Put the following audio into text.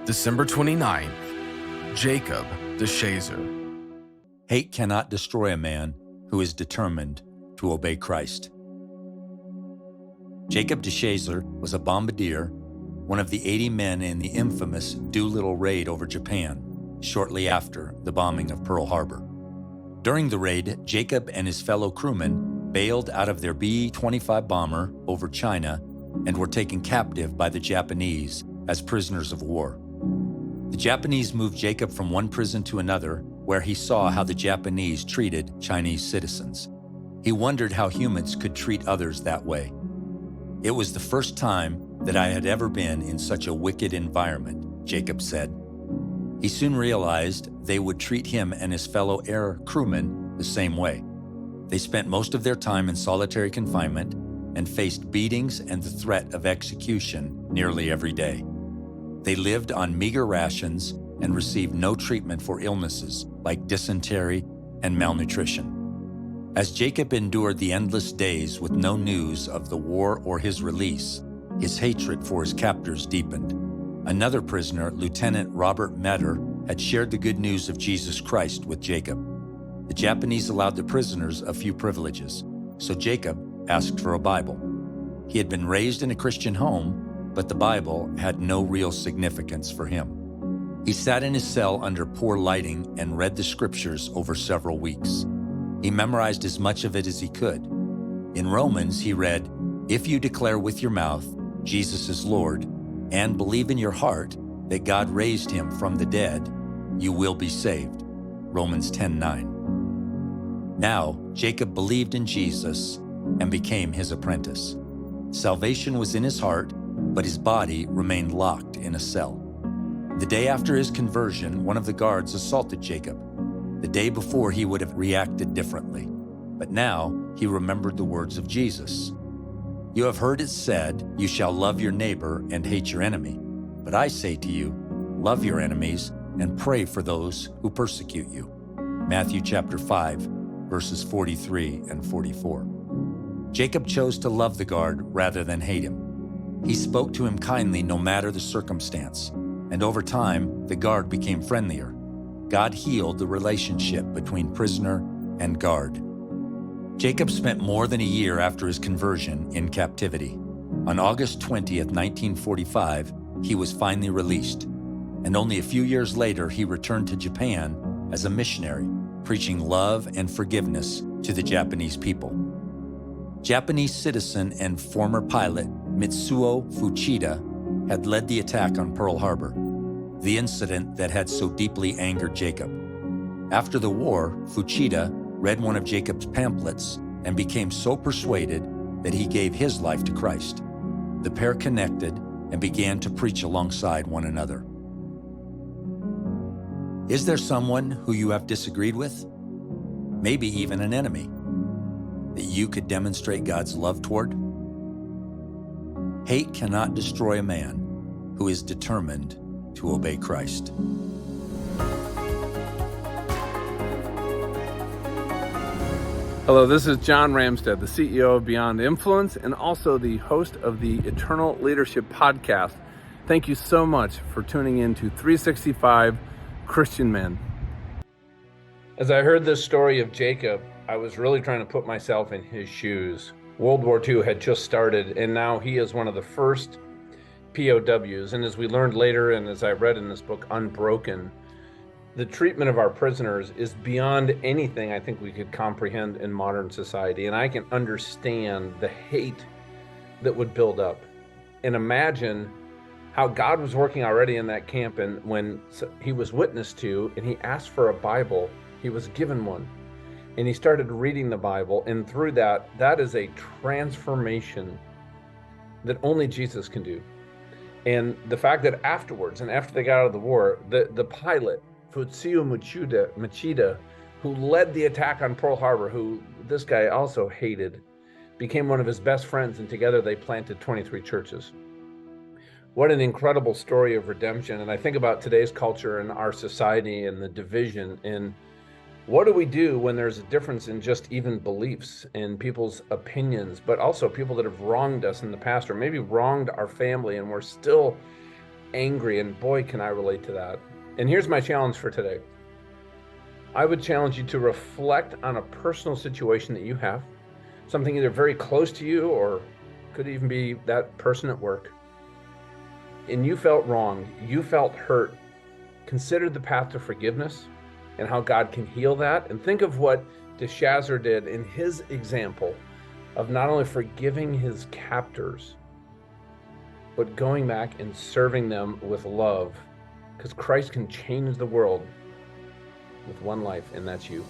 December 29th, Jacob DeShazer. Hate cannot destroy a man who is determined to obey Christ. Jacob DeShazer was a bombardier, one of the 80 men in the infamous Doolittle raid over Japan, shortly after the bombing of Pearl Harbor. During the raid, Jacob and his fellow crewmen bailed out of their B-25 bomber over China and were taken captive by the Japanese as prisoners of war. The Japanese moved Jacob from one prison to another, where he saw how the Japanese treated Chinese citizens. He wondered how humans could treat others that way. It was the first time that I had ever been in such a wicked environment, Jacob said. He soon realized they would treat him and his fellow air crewmen the same way. They spent most of their time in solitary confinement and faced beatings and the threat of execution nearly every day. They lived on meager rations and received no treatment for illnesses like dysentery and malnutrition. As Jacob endured the endless days with no news of the war or his release, his hatred for his captors deepened. Another prisoner, Lieutenant Robert Metter, had shared the good news of Jesus Christ with Jacob. The Japanese allowed the prisoners a few privileges, so Jacob asked for a Bible. He had been raised in a Christian home, but the Bible had no real significance for him. He sat in his cell under poor lighting and read the scriptures over several weeks. He memorized as much of it as he could. In Romans, he read, "If you declare with your mouth Jesus is Lord and believe in your heart that God raised him from the dead, you will be saved." Romans 10:9. Now, Jacob believed in Jesus and became his apprentice. Salvation was in his heart, but his body remained locked in a cell. The day after his conversion, one of the guards assaulted Jacob. The day before, he would have reacted differently, but now he remembered the words of Jesus. "You have heard it said, 'You shall love your neighbor and hate your enemy.' But I say to you, love your enemies and pray for those who persecute you." Matthew chapter 5, verses 43 and 44. Jacob chose to love the guard rather than hate him. He spoke to him kindly no matter the circumstance, and over time, the guard became friendlier. God healed the relationship between prisoner and guard. Jacob spent more than a year after his conversion in captivity. On August 20th, 1945, he was finally released, and only a few years later, he returned to Japan as a missionary, preaching love and forgiveness to the Japanese people. Japanese citizen and former pilot Mitsuo Fuchida had led the attack on Pearl Harbor, the incident that had so deeply angered Jacob. After the war, Fuchida read one of Jacob's pamphlets and became so persuaded that he gave his life to Christ. The pair connected and began to preach alongside one another. Is there someone who you have disagreed with? Maybe even an enemy that you could demonstrate God's love toward? Hate cannot destroy a man who is determined to obey Christ. Hello, this is John Ramstead, the CEO of Beyond Influence and also the host of the Eternal Leadership Podcast. Thank you so much for tuning in to 365 Christian Men. As I heard this story of Jacob, I was really trying to put myself in his shoes. World War II had just started, and now he is one of the first POWs. And as we learned later, and as I read in this book, Unbroken, the treatment of our prisoners is beyond anything I think we could comprehend in modern society. And I can understand the hate that would build up. And imagine how God was working already in that camp, and when he was witnessed to and he asked for a Bible, he was given one. And he started reading the Bible, and through that is a transformation that only Jesus can do. And the fact that afterwards, and after they got out of the war, the pilot, Futsuyo Machida, who led the attack on Pearl Harbor, who this guy also hated, became one of his best friends, and together they planted 23 churches. What an incredible story of redemption. And I think about today's culture and our society and the division, and what do we do when there's a difference in just even beliefs and people's opinions, but also people that have wronged us in the past or maybe wronged our family, and we're still angry, and boy, can I relate to that. And here's my challenge for today. I would challenge you to reflect on a personal situation that you have, something either very close to you or could even be that person at work. And you felt wronged, you felt hurt. Consider the path to forgiveness and how God can heal that. And think of what DeShazer did in his example of not only forgiving his captors, but going back and serving them with love, because Christ can change the world with one life, and that's you.